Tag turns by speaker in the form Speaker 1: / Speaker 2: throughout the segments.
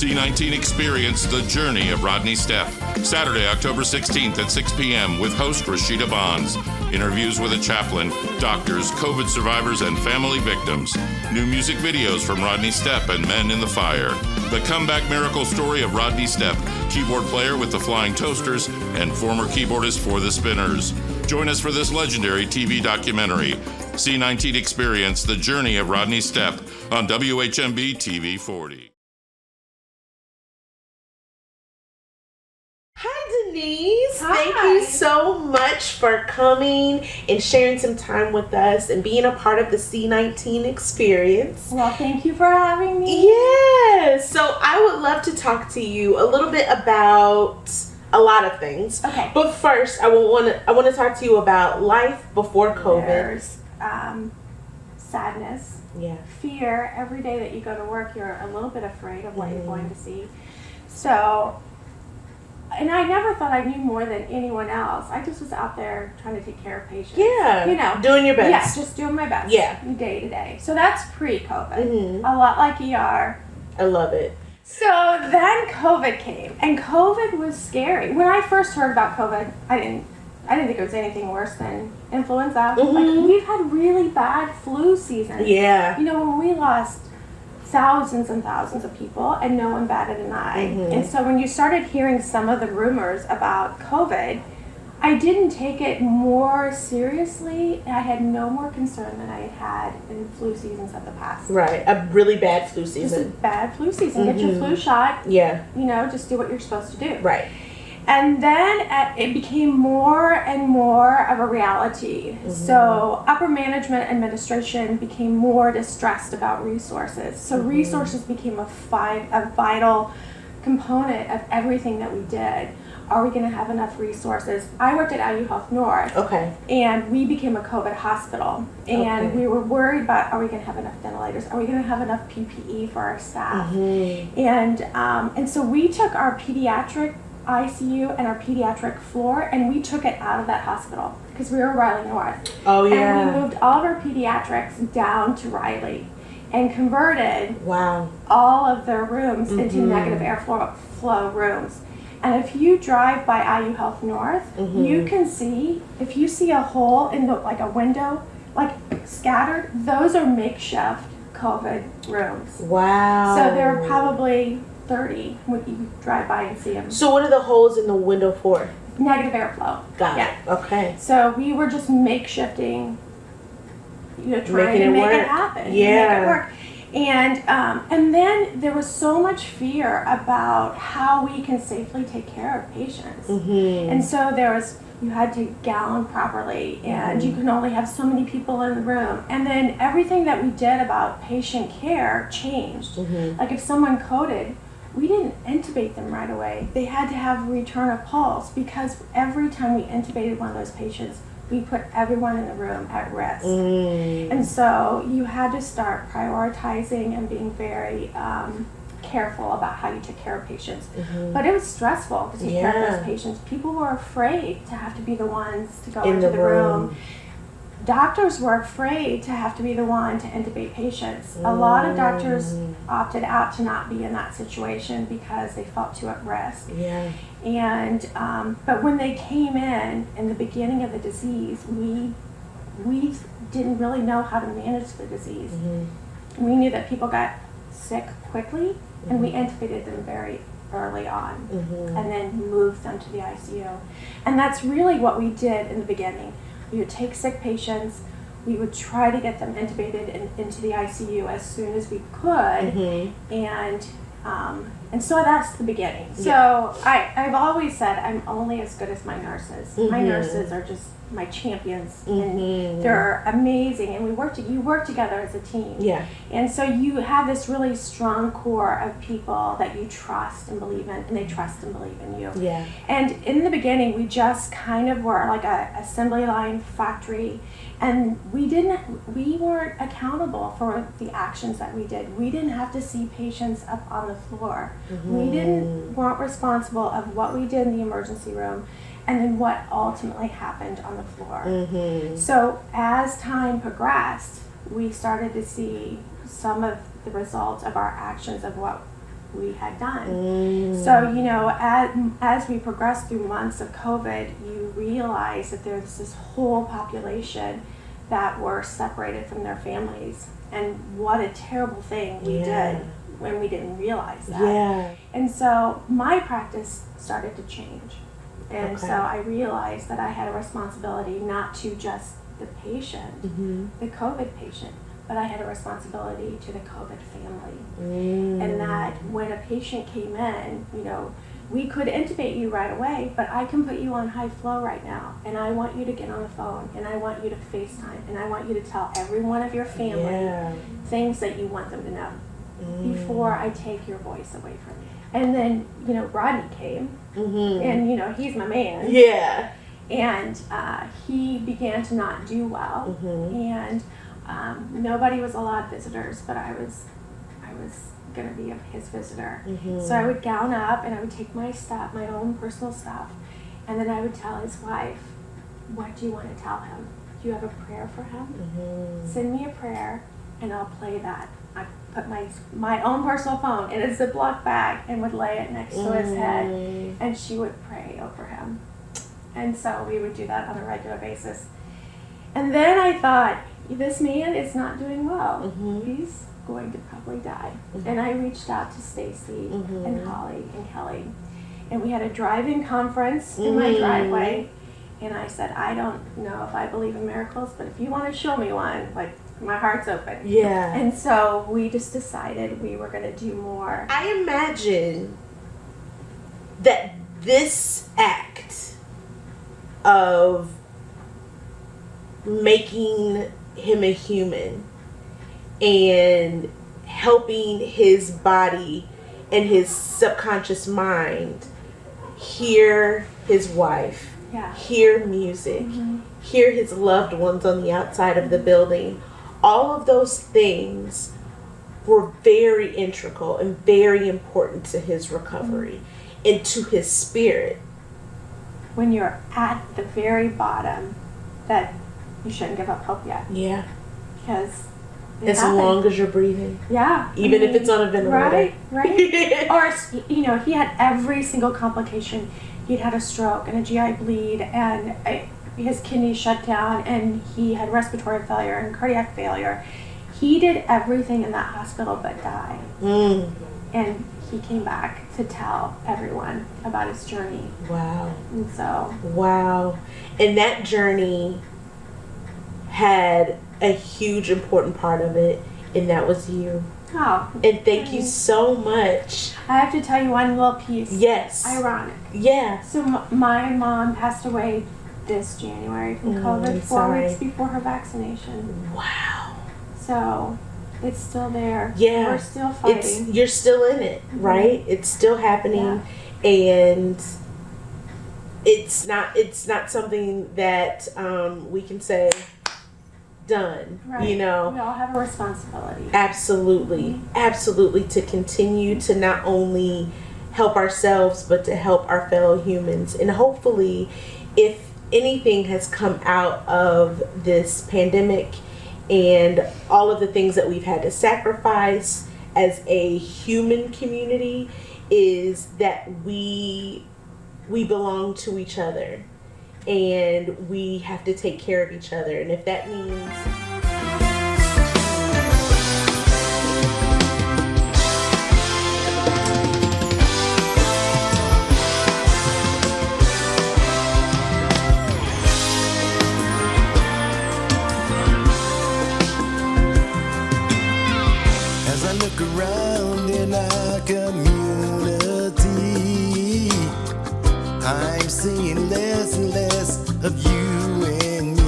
Speaker 1: C19Experience, The Journey of Rodney Stepp. Saturday, October 16th at 6 p.m. with host Rashida Bonds. Interviews with a chaplain, doctors, COVID survivors, and family victims. New music videos from Rodney Stepp and Men in the Fire. The comeback miracle story of Rodney Stepp, keyboard player with the Flying Toasters and former keyboardist for the Spinners. Join us for this legendary TV documentary, C19Experience, The Journey of Rodney Stepp, on WHMB TV 40.
Speaker 2: Hi, Denise.
Speaker 3: Hi.
Speaker 2: Thank you so much for coming and sharing some time with us and being a part of the C19 Experience.
Speaker 3: Well, thank you for having me.
Speaker 2: Yes. So I would love to talk to you a little bit about a lot of things.
Speaker 3: Okay.
Speaker 2: But first, I want to talk to you about life before COVID.
Speaker 3: There's sadness,
Speaker 2: Yeah.
Speaker 3: fear. Every day that you go to work, you're a little bit afraid of what you're going to see. So, and I never thought I knew more than anyone else. I just was out there trying to take care of patients.
Speaker 2: Yeah.
Speaker 3: You know.
Speaker 2: Doing your best.
Speaker 3: Yeah, just doing my best.
Speaker 2: Yeah.
Speaker 3: Day to day. So that's pre-COVID.
Speaker 2: Mhm.
Speaker 3: A lot like ER.
Speaker 2: I love it.
Speaker 3: So then COVID came, and COVID was scary. When I first heard about COVID, I didn't think it was anything worse than influenza.
Speaker 2: Mhm.
Speaker 3: Like, we've had really bad flu seasons.
Speaker 2: Yeah.
Speaker 3: You know, when we lost thousands and thousands of people and no one batted an eye.
Speaker 2: Mhm.
Speaker 3: And so when you started hearing some of the rumors about COVID, I didn't take it more seriously. I had no more concern than I had in flu seasons of the past.
Speaker 2: Right. A really bad flu
Speaker 3: Just a
Speaker 2: season.
Speaker 3: bad flu season. Get your
Speaker 2: Mhm.
Speaker 3: flu shot.
Speaker 2: Yeah.
Speaker 3: You know, just do what you're supposed to do.
Speaker 2: Right.
Speaker 3: And then it became more and more of a reality. So upper management administration became more distressed about resources. So resources became a vital component of everything that we did. Are we going to have enough resources? I worked at IU Health North.
Speaker 2: Okay.
Speaker 3: And we became a COVID hospital. And
Speaker 2: Okay.
Speaker 3: we were worried about, are we going to have enough ventilators? Are we going to have enough PPE for our staff? And so we took our pediatric ICU and our pediatric floor, and we took it out of that hospital because we were Riley North.
Speaker 2: Oh, yeah.
Speaker 3: And we moved all of our pediatrics down to Riley and converted
Speaker 2: Wow.
Speaker 3: all of their rooms into negative airflow rooms. And if you drive by IU Health North, you can see, if you see a hole in like a window, like scattered, those are makeshift COVID rooms.
Speaker 2: Wow.
Speaker 3: So there are probably 30 when you drive by and see them.
Speaker 2: So what are the holes in the window for?
Speaker 3: Negative airflow.
Speaker 2: Got
Speaker 3: Yeah.
Speaker 2: it. Okay.
Speaker 3: So we were just makeshifting, you know, trying
Speaker 2: Making
Speaker 3: to
Speaker 2: it
Speaker 3: make
Speaker 2: work.
Speaker 3: it happen.
Speaker 2: Yeah.
Speaker 3: Make it work. And then there was so much fear about how we can safely take care of patients. And so you had to gown properly, and you can only have so many people in the room. And then everything that we did about patient care changed. Like if someone coded, we didn't intubate them right away. They had to have return of pulse, because every time we intubated one of those patients, we put everyone in the room at risk. And so you had to start prioritizing and being very careful about how you took care of patients. But it was stressful to take care of those patients. People were afraid to have to be the ones to go into the room. Doctors were afraid to have to be the one to intubate patients. A lot of doctors opted out to not be in that situation because they felt too at risk.
Speaker 2: Yeah.
Speaker 3: And but when they came in the beginning of the disease, we didn't really know how to manage the disease. We knew that people got sick quickly, and we intubated them very early on, and then moved them to the ICU. And that's really what we did in the beginning. We would take sick patients, we would try to get them intubated into the ICU as soon as we could, and so that's the beginning. So I've always said I'm only as good as my nurses. My nurses are just my champions, and they're amazing, and you work together as a team.
Speaker 2: Yeah.
Speaker 3: And so you have this really strong core of people that you trust and believe in, and they trust and believe in you.
Speaker 2: Yeah.
Speaker 3: And in the beginning, we just kind of were like a assembly line factory, and we weren't accountable for the actions that we did. We didn't have to see patients up on the floor. We weren't responsible of what we did in the emergency room, and then what ultimately happened on the floor. So as time progressed, we started to see some of the results of our actions of what we had done. So, you know, as we progressed through months of COVID, you realize that there's this whole population that were separated from their families. And what a terrible thing we did when we didn't realize that. Yeah. And so my practice started to change. And so I realized that I had a responsibility not to just the patient, the COVID patient, but I had a responsibility to the COVID family. And that when a patient came in, you know, we could intubate you right away, but I can put you on high flow right now. And I want you to get on the phone, and I want you to FaceTime, and I want you to tell every one of your family things that you want them to know before I take your voice away from you. And then, you know, Rodney came, and, you know, he's my man. Yeah. And he began to not do well, and nobody was allowed visitors, but I was going to be his visitor. So I would gown up and I would take my stuff, my own personal stuff, and then I would tell his wife, what do you want to tell him? Do you have a prayer for him? Send me a prayer and I'll play that. I put my own personal phone in a Ziploc bag and would lay it next to his head, and she would pray over him. And so we would do that on a regular basis. And then I thought, this man is not doing well. He's going to probably die. And I reached out to Stacy and Holly and Kelly, and we had a drive-in conference in my driveway, and I said, I don't know if I believe in miracles, but if you want to show me one, like, my heart's open. Yeah. And so we just decided we were going to do more.
Speaker 2: I imagine that this act of making him a human and helping his body and his subconscious mind hear his wife, hear music, hear his loved ones on the outside of the building, all of those things were very integral and very important to his recovery and to his spirit.
Speaker 3: When you're at the very bottom, that you shouldn't give up hope yet. Yeah. Because
Speaker 2: as long as you're breathing.
Speaker 3: Yeah.
Speaker 2: Even if it's on a ventilator.
Speaker 3: Right. Or, you know, he had every single complication. He'd had a stroke and a GI bleed, and his kidneys shut down, and he had respiratory failure and cardiac failure. He did everything in that hospital but die. And he came back to tell everyone about his journey. Wow. And so.
Speaker 2: Wow. And that journey had a huge important part of it, and that was you.
Speaker 3: Oh.
Speaker 2: And thank you so much.
Speaker 3: I have to tell you one little piece.
Speaker 2: Yes.
Speaker 3: Ironic.
Speaker 2: Yeah.
Speaker 3: So my mom passed away this January from COVID, 4 weeks before her vaccination.
Speaker 2: Wow.
Speaker 3: So it's still there.
Speaker 2: Yeah.
Speaker 3: We're still fighting.
Speaker 2: You're still in it, right? It's still happening, and it's not something that we can say done.
Speaker 3: Right.
Speaker 2: You know,
Speaker 3: we all have a responsibility.
Speaker 2: Absolutely. Absolutely, to continue to not only help ourselves but to help our fellow humans. And hopefully, if anything has come out of this pandemic and all of the things that we've had to sacrifice as a human community, is that we belong to each other and we have to take care of each other. And if that means
Speaker 4: around in our community, I'm seeing less and less of you and me.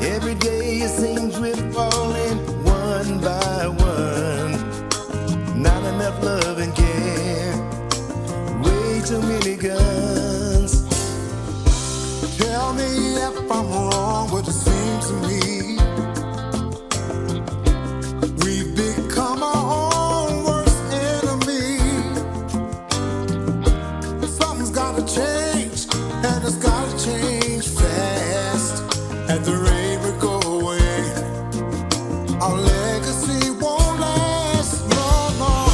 Speaker 4: Every day it seems we're falling one by one. Not enough love and care, way too many guns. Tell me if I'm wrong, but it seems to me we've become our own worst enemy. Something's gotta change, and it's gotta change fast. At the rate we're going, our legacy won't last no more.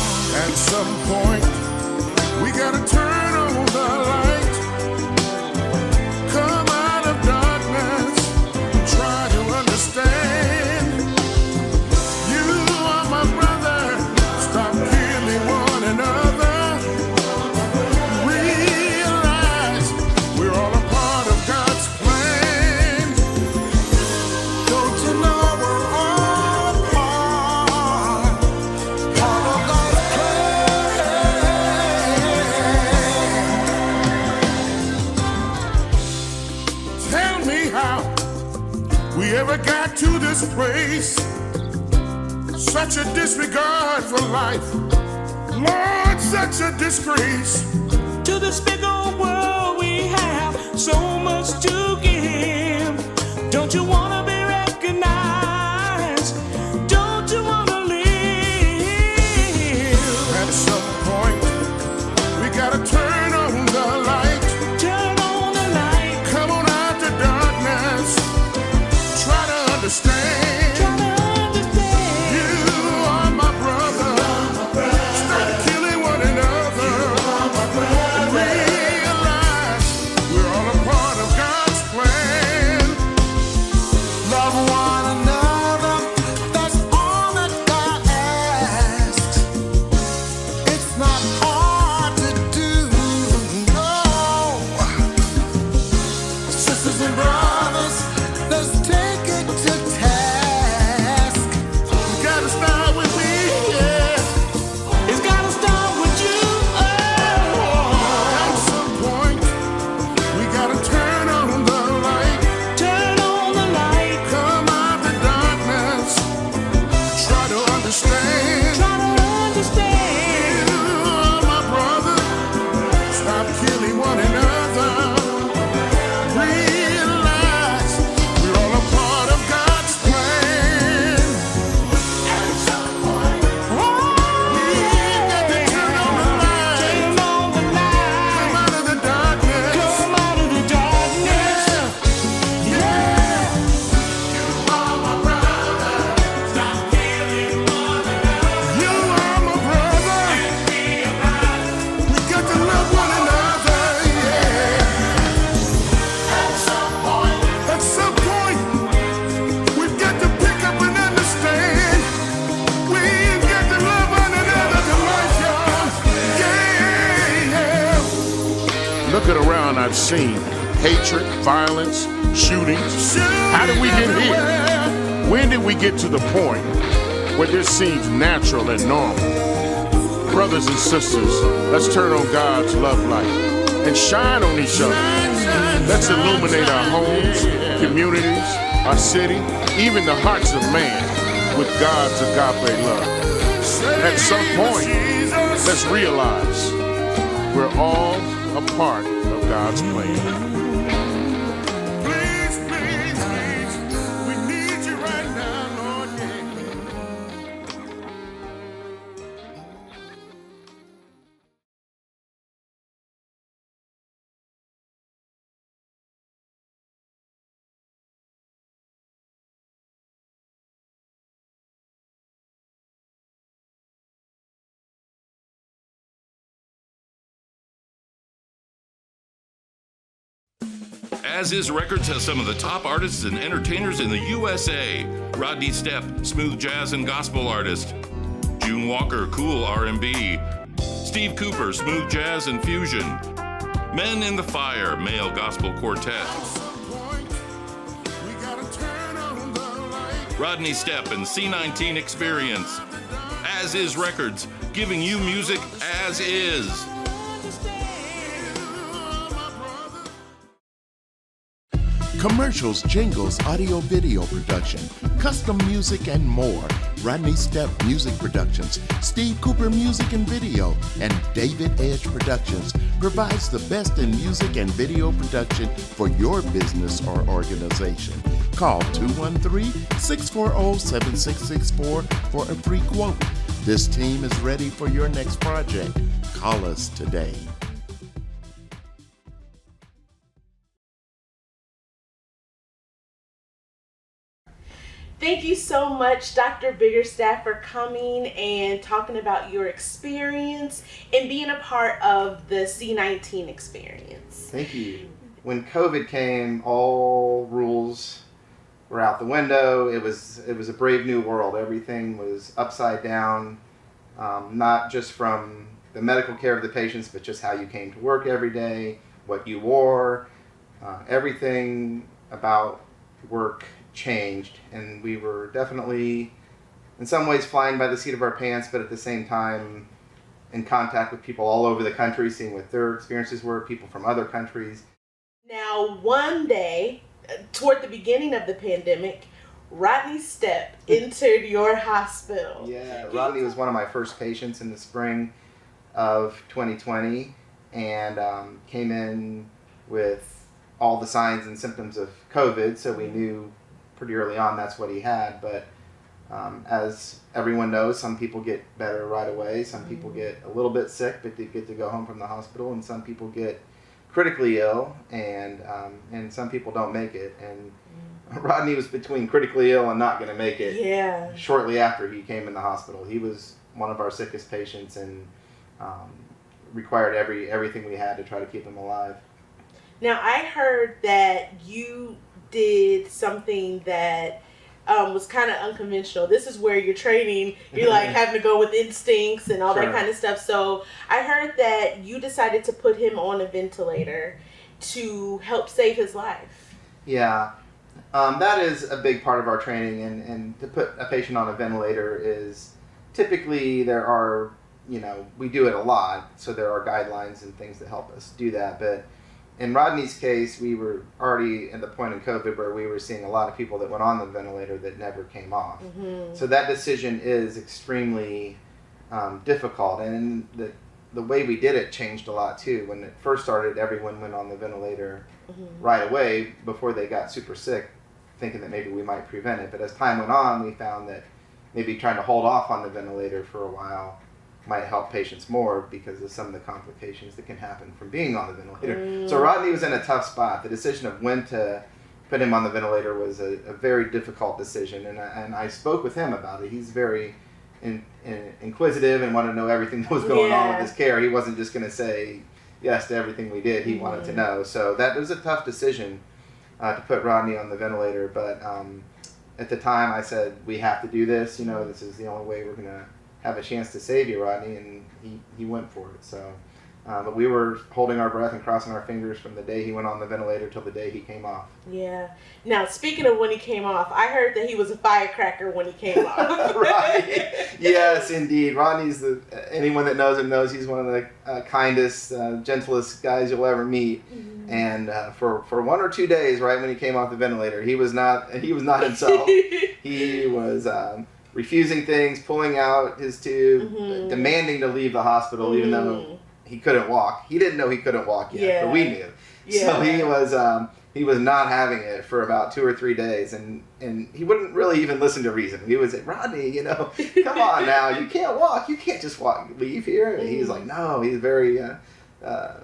Speaker 5: this place. Such a disregard for life. Lord, such a disgrace.
Speaker 6: To this big old world we have so much to give. Don't you want to be recognized? Don't you want to live?
Speaker 5: At some point, we gotta turn on the light.
Speaker 6: Turn on the light.
Speaker 5: Come on out the darkness. Try to understand.
Speaker 6: Try to understand.
Speaker 5: You are my brother. Stop killing one another. And realize we're all a part of God's plan.
Speaker 4: Love one another, that's all that God asks. It's not hard to do, no. Sisters and brothers, let's take it to task.
Speaker 5: You gotta start with me, yeah.
Speaker 6: It's gotta start with you.
Speaker 5: At some point, we gotta turn on the light.
Speaker 6: Turn on the light.
Speaker 5: Come out the darkness. Try to understand.
Speaker 6: Try to understand.
Speaker 5: You are my brother. Stop killing one another. Realize we're all a part of God's plan. At some point, we got to turn on the light.
Speaker 6: Turn on the light.
Speaker 5: Come out of the darkness.
Speaker 6: Come out of the darkness.
Speaker 5: Yeah. You are my brother. Stop killing one another. You are my brother. We got to love one another. Yeah. At some point, we've got to pick up and understand. We've got to love one another to life, y'all. Yeah.
Speaker 7: Look at around, I've seen hatred, violence, shootings. How did we get here? When did we get to the point where this seems natural and normal? Brothers and sisters, let's turn on God's love light and shine on each other. Let's illuminate our homes, communities, our city, even the hearts of man with God's agape love. At some point, let's realize we're all a part of God's plan.
Speaker 5: Please, please, please. We need you right now, Lord. Yeah.
Speaker 1: As Is Records has some of the top artists and entertainers in the USA. Rodney Stepp, smooth jazz and gospel artist. June Walker, cool R&B. Steve Cooper, smooth jazz and fusion. Men in the Fire, male gospel quartet.
Speaker 5: We gotta turn on the light.
Speaker 1: Rodney Stepp and C19Experience. As Is Records, giving you music as is.
Speaker 8: Commercials, jingles, audio, video production, custom music, and more. Rodney Stepp Music Productions, Steve Cooper Music and Video, and David Edge Productions provides the best in music and video production for your business or organization. Call 213-640-7664 for a free quote. This team is ready for your next project. Call us today.
Speaker 2: Thank you so much, Dr. Biggerstaff, for coming and talking about your experience and being a part of the C19 experience.
Speaker 9: Thank you. When COVID came, all rules were out the window. It was a brave new world. Everything was upside down, not just from the medical care of the patients, but just how you came to work every day, what you wore, everything about work changed, and we were definitely in some ways flying by the seat of our pants, but at the same time in contact with people all over the country, seeing what their experiences were, people from other countries.
Speaker 2: Now, one day, toward the beginning of the pandemic, Rodney Stepp entered your hospital.
Speaker 9: Yeah, Rodney was one of my first patients in the spring of 2020, and came in with all the signs and symptoms of COVID, so we knew pretty early on that's what he had. But as everyone knows, some people get better right away, some people get a little bit sick, but they get to go home from the hospital, and some people get critically ill, and some people don't make it. And Rodney was between critically ill and not going to make it.
Speaker 2: Yeah.
Speaker 9: Shortly after he came in the hospital, he was one of our sickest patients, and required everything we had to try to keep him alive.
Speaker 2: Now, I heard that you did something that was kind of unconventional. This is where you're training, you're like having to go with instincts and all that kind of stuff. So I heard that you decided to put him on a ventilator to help save his life.
Speaker 9: Yeah. That is a big part of our training, and to put a patient on a ventilator is typically we do it a lot, so there are guidelines and things that help us do that. But in Rodney's case, we were already at the point in COVID where we were seeing a lot of people that went on the ventilator that never came off. Mm-hmm. So that decision is extremely difficult, and the way we did it changed a lot too. When it first started, everyone went on the ventilator right away before they got super sick, thinking that maybe we might prevent it. But as time went on, we found that maybe trying to hold off on the ventilator for a while might help patients more because of some of the complications that can happen from being on the ventilator. So Rodney was in a tough spot. The decision of when to put him on the ventilator was a very difficult decision, and I spoke with him about it. He's very inquisitive and wanted to know everything that was going on with his care. He wasn't just going to say yes to everything we did. He wanted to know. So that was a tough decision to put Rodney on the ventilator, but at the time I said, we have to do this. This is the only way we're going to have a chance to save you, Rodney, and he went for it. So, but we were holding our breath and crossing our fingers from the day he went on the ventilator till the day he came off.
Speaker 2: Yeah. Now, speaking of when he came off, I heard that he was a firecracker when he came off.
Speaker 9: Right. Yes, indeed. Rodney's anyone that knows him knows he's one of the kindest, gentlest guys you'll ever meet. Mm-hmm. And for 1 or 2 days, right when he came off the ventilator, he was not himself. He was refusing things, pulling out his tube, demanding to leave the hospital, even though he couldn't walk. He didn't know he couldn't walk yet, but we knew. Yeah. So he was not having it for about 2 or 3 days, and he wouldn't really even listen to reason. He would say, Rodney, come on now, you can't walk. You can't just leave here. And he's like, no, he's very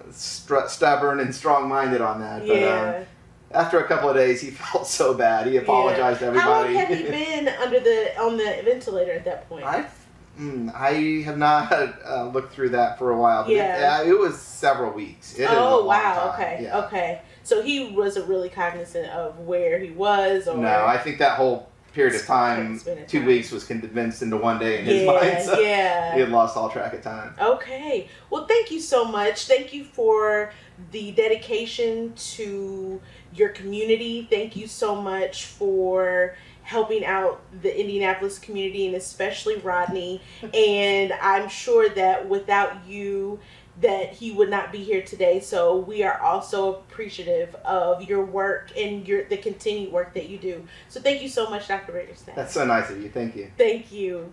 Speaker 9: stubborn and strong-minded on that. But, after a couple of days, he felt so bad. He apologized to everybody.
Speaker 2: How long had he been on the ventilator at that point?
Speaker 9: I have not looked through that for a while. But it was several weeks.
Speaker 2: Wow. Okay. Yeah. Okay. So he wasn't really cognizant of where he was, or
Speaker 9: no. I think that whole period of time, 2 weeks, was condensed into 1 day in his mind. So he had lost all track of time.
Speaker 2: Okay. Well, thank you so much. Thank you for the dedication to your community. Thank you so much for helping out the Indianapolis community, and especially Rodney. And I'm sure that without you, that he would not be here today. So we are also appreciative of your work and the continued work that you do. So thank you so much, Dr. Biggerstaff.
Speaker 9: That's so nice of you. Thank you.
Speaker 2: Thank you.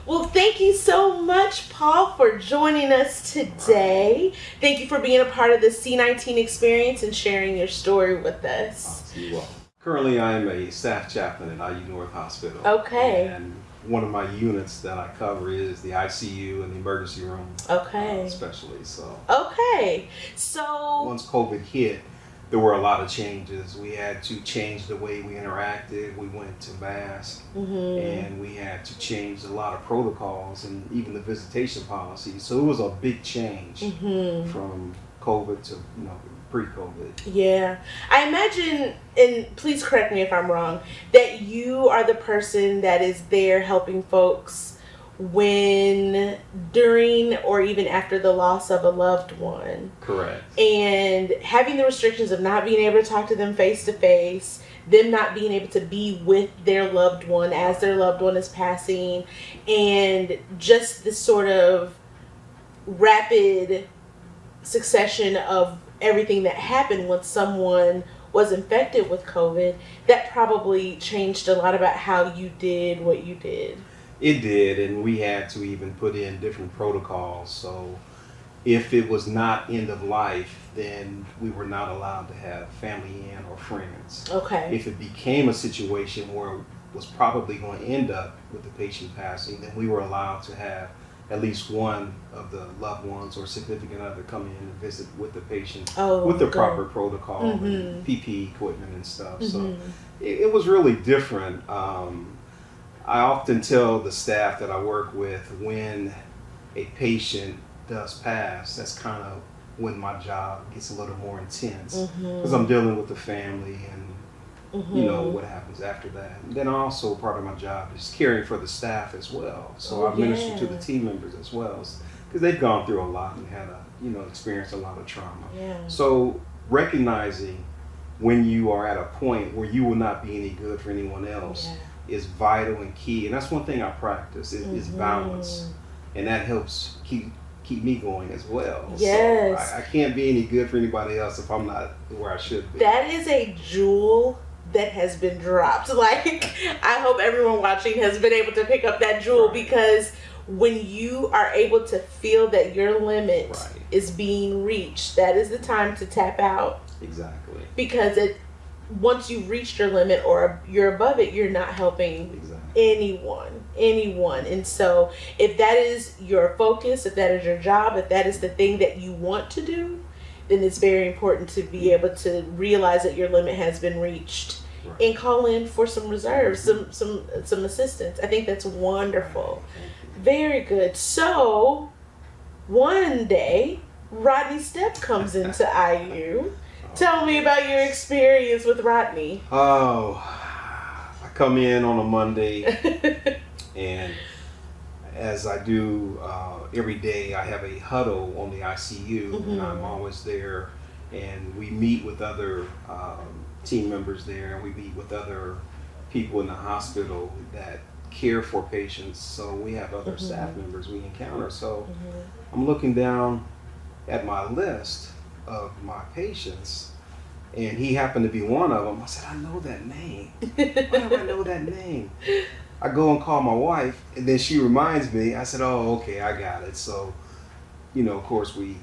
Speaker 2: Well, thank you so much, Paul, for joining us today. Thank you for being a part of the C19 and sharing your story with us.
Speaker 10: You're welcome. Currently, I am a staff chaplain at IU North Hospital.
Speaker 2: Okay.
Speaker 10: And one of my units that I cover is the ICU and the emergency room.
Speaker 2: Okay.
Speaker 10: Especially, so.
Speaker 2: Okay. So.
Speaker 10: Once COVID hit, there were a lot of changes. We had to change the way we interacted. We went to mask, and we had to change a lot of protocols and even the visitation policies. So it was a big change from COVID to pre-COVID.
Speaker 2: Yeah, I imagine, and please correct me if I'm wrong, that you are the person that is there helping folks during or even after the loss of a loved one.
Speaker 10: Correct.
Speaker 2: And having the restrictions of not being able to talk to them face to face, them not being able to be with their loved one as their loved one is passing, and just this sort of rapid succession of everything that happened when someone was infected with COVID, that probably changed a lot about how you did what you did.
Speaker 10: It did, and we had to even put in different protocols. So if it was not end of life, then we were not allowed to have family in or friends.
Speaker 2: Okay.
Speaker 10: If it became a situation where it was probably going to end up with the patient passing, then we were allowed to have at least one of the loved ones or significant other come in and visit with the patient with the proper protocol and PPE equipment and stuff. So it was really different. I often tell the staff that I work with, when a patient does pass, that's kind of when my job gets a little more intense, because I'm dealing with the family and you know what happens after that. And then also part of my job is caring for the staff as well. So I minister to the team members as well, because they've gone through a lot and had experienced a lot of trauma. So recognizing when you are at a point where you will not be any good for anyone else is vital and key. And that's one thing I practice is balance, and that helps keep me going as well.
Speaker 2: Yes.
Speaker 10: So I can't be any good for anybody else if I'm not where I should be.
Speaker 2: That is a jewel that has been dropped. Like, I hope everyone watching has been able to pick up that jewel, because when you are able to feel that your limit is being reached, that is the time to tap out.
Speaker 10: Exactly.
Speaker 2: Because once you've reached your limit or you're above it, you're not helping anyone. And so if that is your focus, if that is your job, if that is the thing that you want to do, then it's very important to be able to realize that your limit has been reached and call in for some reserves, some assistance. I think that's wonderful. Very good. So one day Rodney Stepp comes into IU. Tell me about your experience with Rodney.
Speaker 10: Oh, I come in on a Monday, and as I do every day, I have a huddle on the ICU, and I'm always there, and we meet with other team members there, and we meet with other people in the hospital that care for patients. So we have other staff members we encounter. So I'm looking down at my list of my patients, and he happened to be one of them. I said, I know that name. Why do I know that name? I go and call my wife, and then she reminds me. I said, oh, okay, I got it. So, of course, we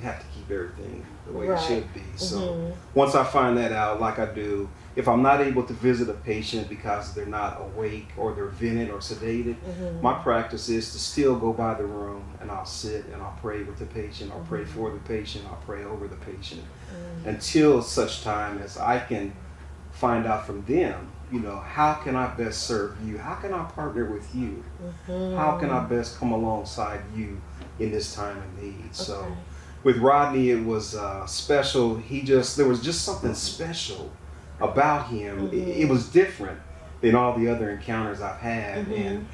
Speaker 10: have to keep everything the way it should be. So once I find that out, like I do, if I'm not able to visit a patient because they're not awake or they're vented or sedated, my practice is to still go by the room, and I'll sit and I'll pray with the patient, I'll pray for the patient, I'll pray over the patient, until such time as I can find out from them, how can I best serve you? How can I partner with you? How can I best come alongside you in this time of need? So with Rodney, it was special. There was just something special about him. It was different than all the other encounters I've had. And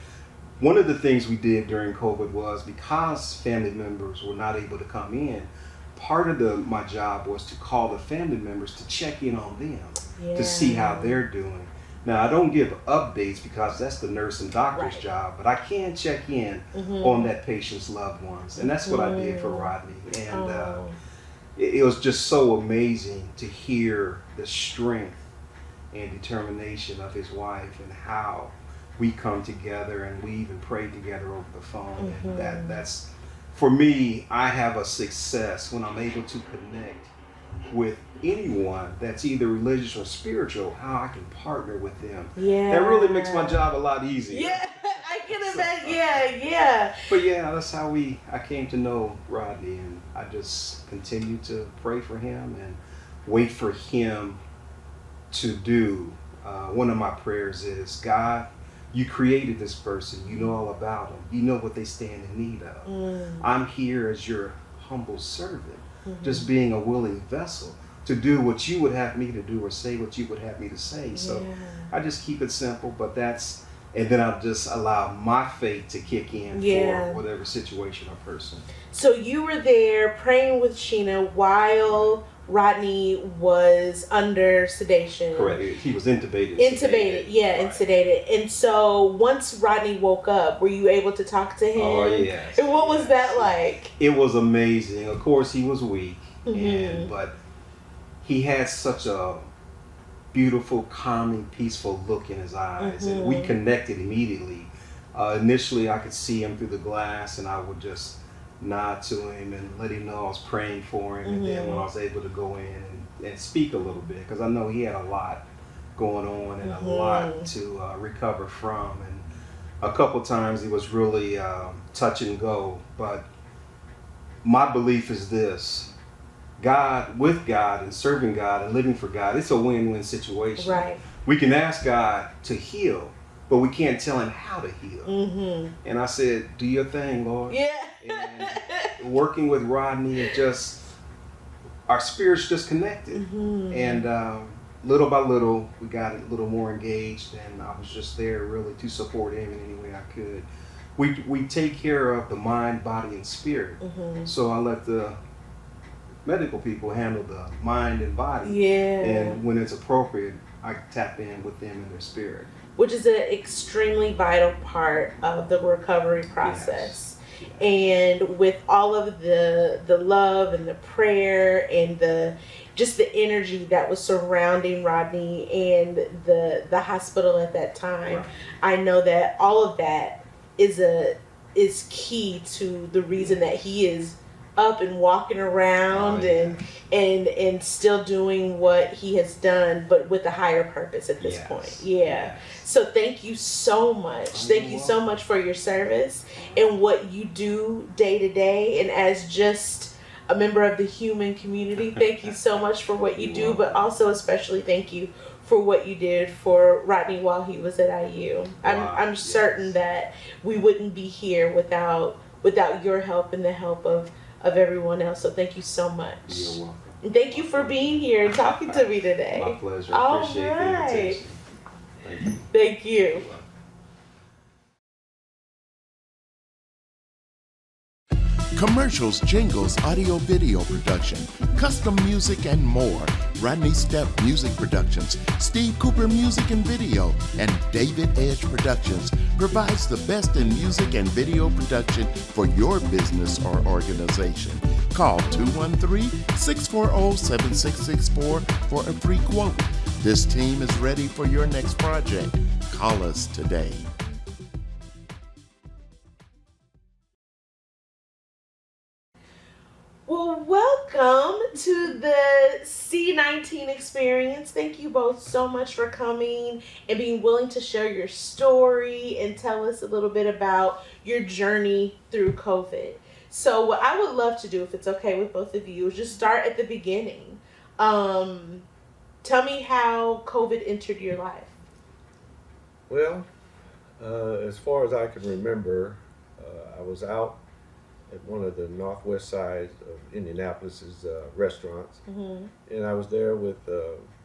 Speaker 10: one of the things we did during COVID was, because family members were not able to come in, part of my job was to call the family members to check in on them, to see how they're doing. Now, I don't give updates because that's the nurse and doctor's job, but I can check in on that patient's loved ones. And that's what I did for Rodney. And it was just so amazing to hear the strength and determination of his wife, and how we come together, and we even pray together over the phone. And that's, for me, I have a success when I'm able to connect with anyone that's either religious or spiritual, how I can partner with them. That really makes my job a lot easier.
Speaker 2: I can imagine.
Speaker 10: But that's how I came to know Rodney, and I just continue to pray for him and wait for him to do. One of my prayers is, God, you created this person. You know all about them. You know what they stand in need of. I'm here as your humble servant, just being a willing vessel to do what you would have me to do, or say what you would have me to say. So I just keep it simple, but and then I'll just allow my faith to kick in for whatever situation or person.
Speaker 2: So you were there praying with Sheena while Rodney was under sedation.
Speaker 10: Correct. He was intubated.
Speaker 2: Sedated. And so once Rodney woke up, were you able to talk to him?
Speaker 10: Oh, yes.
Speaker 2: And what was that like?
Speaker 10: It was amazing. Of course, he was weak. But he had such a beautiful, calming, peaceful look in his eyes, and we connected immediately. Initially, I could see him through the glass, and I would just nod to him and let him know I was praying for him. And then when I was able to go in and speak a little bit, because I know he had a lot going on and a lot to recover from. And a couple times he was really touch and go. But my belief is this: God, with God and serving God and living for God, it's a win-win situation.
Speaker 2: Right.
Speaker 10: We can ask God to heal, but we can't tell him how to heal. And I said, do your thing, Lord.
Speaker 2: Yeah.
Speaker 10: And working with Rodney, it just, our spirits just connected. And little by little, we got a little more engaged, and I was just there really to support him in any way I could. We take care of the mind, body, and spirit. So I let the medical people handle the mind and body.
Speaker 2: Yeah.
Speaker 10: And when it's appropriate, I tap in with them and their spirit.
Speaker 2: Which is an extremely vital part of the recovery process. And with all of the love and the prayer and the energy that was surrounding Rodney and the hospital at that time, I know that all of that is key to the reason that he is up and walking around and still doing what he has done, but with a higher purpose at this point. So thank you so much. Thank you so much for your service and what you do day to day. And as just a member of the human community, thank you so much for what you do, but also especially thank you for what you did for Rodney while he was at IU. I'm certain that we wouldn't be here without your help and the help of everyone else. So thank you so much.
Speaker 10: You're welcome.
Speaker 2: And thank you for being here and talking to me today.
Speaker 10: My pleasure.
Speaker 2: All
Speaker 10: Appreciate
Speaker 2: right.
Speaker 10: the invitation. Thank you.
Speaker 2: Thank you.
Speaker 8: Commercials, jingles, audio, video production, custom music, and more. Rodney Stepp Music Productions, Steve Cooper Music and Video, and David Edge Productions provides the best in music and video production for your business or organization. Call 213-640-7664 for a free quote. This team is ready for your next project. Call us today.
Speaker 2: Well, welcome to the C19 Experience. Thank you both so much for coming and being willing to share your story and tell us a little bit about your journey through COVID. So what I would love to do, if it's okay with both of you, is just start at the beginning. Tell me how COVID entered your life.
Speaker 11: Well, as far as I can remember, I was out at one of the northwest side of Indianapolis's restaurants, and I was there with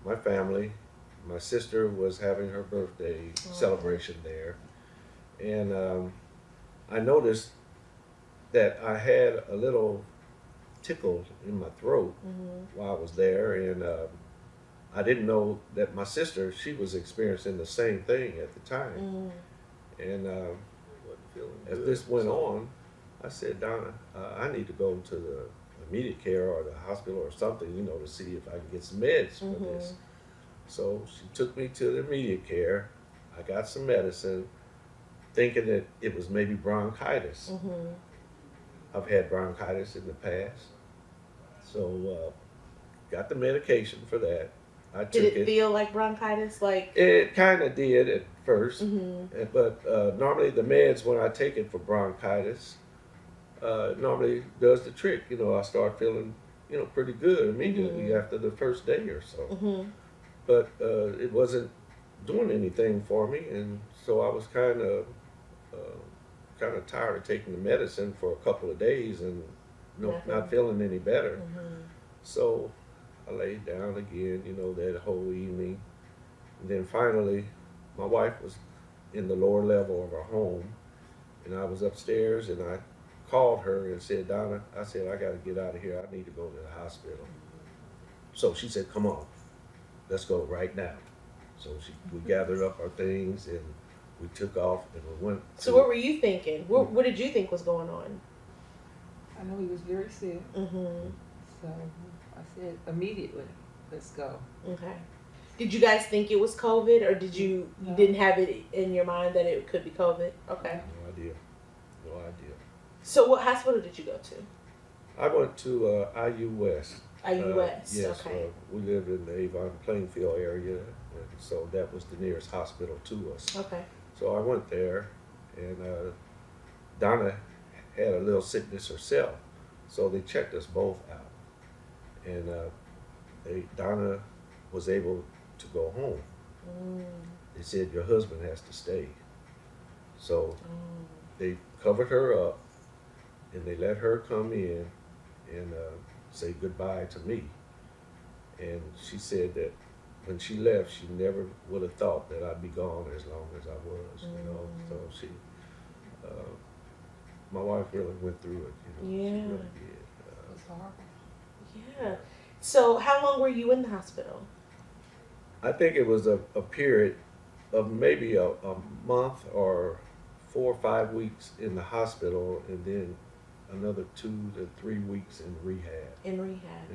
Speaker 11: my family. My sister was having her birthday celebration there, and I noticed that I had a little tickle in my throat while I was there, and I didn't know that my sister, she was experiencing the same thing at the time. And as this went on, I said, Donna, I need to go to the immediate care or the hospital or something, you know, to see if I can get some meds for this. So she took me to the immediate care. I got some medicine, thinking that it was maybe bronchitis. I've had bronchitis in the past. So got the medication for that. I
Speaker 2: Did it feel like bronchitis? Like
Speaker 11: it kind of did at first, but normally the meds, when I take it for bronchitis, normally does the trick. You know, I start feeling, you know, pretty good immediately after the first day or so. But it wasn't doing anything for me, and so I was kind of tired of taking the medicine for a couple of days and not feeling any better. So I laid down again, you know, that whole evening. And then finally, my wife was in the lower level of our home, and I was upstairs, and I called her and said, Donna, I said, I got to get out of here. I need to go to the hospital. So she said, come on, let's go right now. So we gathered up our things, and we took off, and we went.
Speaker 2: So what were you thinking? What did you think was going on?
Speaker 12: I know he was very sick. So I said immediately, let's go.
Speaker 2: Okay. Did you guys think it was COVID, or did you didn't have it in your mind that it could be COVID? Okay.
Speaker 11: No idea. No idea.
Speaker 2: So what hospital did you go to?
Speaker 11: I went to IU West.
Speaker 2: IU West,
Speaker 11: Yes,
Speaker 2: okay.
Speaker 11: we lived in the Avon Plainfield area, and so that was the nearest hospital to us.
Speaker 2: Okay.
Speaker 11: So I went there, and Donna had a little sickness herself, so they checked us both out, and Donna was able to go home. They said your husband has to stay, so they covered her up, and they let her come in and say goodbye to me. And she said that when she left, she never would have thought that I'd be gone as long as I was, you know. So she, my wife really went through it, you know.
Speaker 2: Yeah.
Speaker 11: She really did.
Speaker 12: It was horrible.
Speaker 2: Yeah. So how long were you in the hospital?
Speaker 11: I think it was a period of maybe a month or 4 or 5 weeks in the hospital, and then another 2 to 3 weeks in rehab.
Speaker 2: In rehab.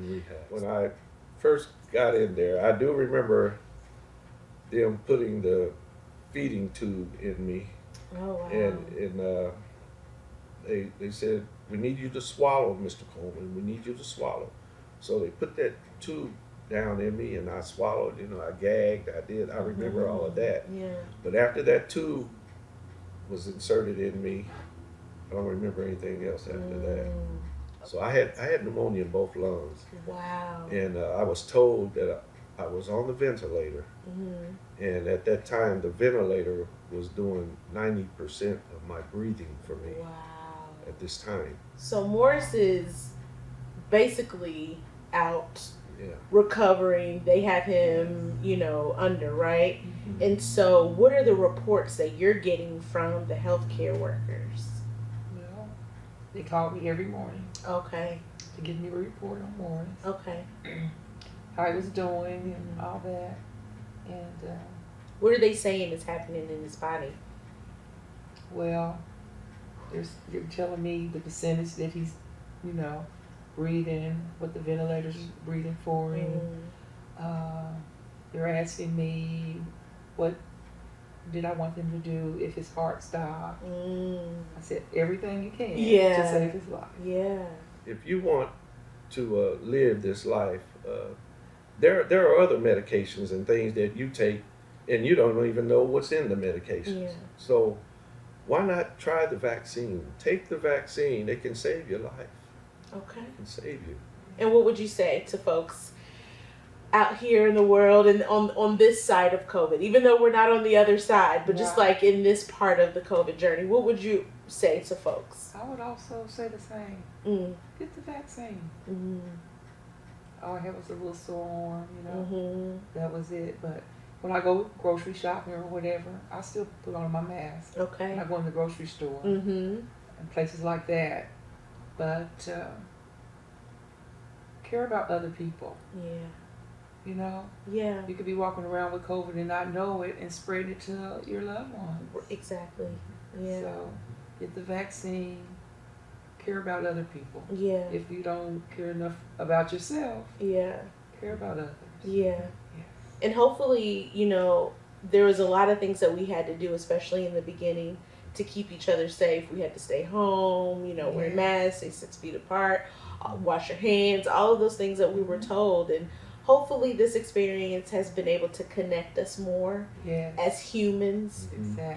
Speaker 11: When I first got in there, I do remember them putting the feeding tube in me.
Speaker 2: Oh, wow.
Speaker 11: And they said, we need you to swallow, Mr. Coleman. We need you to swallow. So they put that tube down in me, and I swallowed. You know, I gagged. I remember all of that.
Speaker 2: Yeah.
Speaker 11: But after that tube was inserted in me, I don't remember anything else after that. So I had pneumonia in both lungs.
Speaker 2: Wow.
Speaker 11: And I was told that I was on the ventilator. And at that time, the ventilator was doing 90% of my breathing for me.
Speaker 2: Wow.
Speaker 11: At this time.
Speaker 2: So Morris is basically out,
Speaker 11: Yeah.
Speaker 2: recovering. They have him, you know, under, right? And so what are the reports that you're getting from the healthcare workers?
Speaker 12: Well, they called me every morning
Speaker 2: Okay.
Speaker 12: to give me a report on Morris,
Speaker 2: Okay.
Speaker 12: how he was doing and all that. And
Speaker 2: What are they saying is happening in his body?
Speaker 12: well, they're telling me the percentage that he's, you know, breathing, what the ventilator's breathing for him. They're asking me what did I want them to do if his heart stopped. I said everything you can to save his life.
Speaker 2: Yeah.
Speaker 11: If you want to live this life, there are other medications and things that you take, and you don't even know what's in the medications.
Speaker 2: Yeah.
Speaker 11: So why not try the vaccine? Take the vaccine. It can save your life.
Speaker 2: Okay.
Speaker 11: It can save you.
Speaker 2: And what would you say to folks out here in the world and on this side of COVID, even though we're not on the other side, but just like in this part of the COVID journey, what would you say to folks?
Speaker 12: I would also say the same. Get the vaccine. All I had was a little sore arm, you know. That was it. But when I go grocery shopping or whatever, I still put on my mask.
Speaker 2: Okay.
Speaker 12: When I go in the grocery store and places like that. But care about other people.
Speaker 2: Yeah.
Speaker 12: You know?
Speaker 2: Yeah.
Speaker 12: You could be walking around with COVID and not know it and spread it to your loved ones.
Speaker 2: Exactly. Yeah.
Speaker 12: So get the vaccine. Care about other people.
Speaker 2: Yeah.
Speaker 12: If you don't care enough about yourself,
Speaker 2: Yeah.
Speaker 12: care about others.
Speaker 2: Yeah.
Speaker 12: Yes.
Speaker 2: And hopefully, you know, there was a lot of things that we had to do, especially in the beginning, to keep each other safe. We had to stay home, you know, wear masks, stay 6 feet apart, wash your hands, all of those things that we were told. And hopefully this experience has been able to connect us more as humans,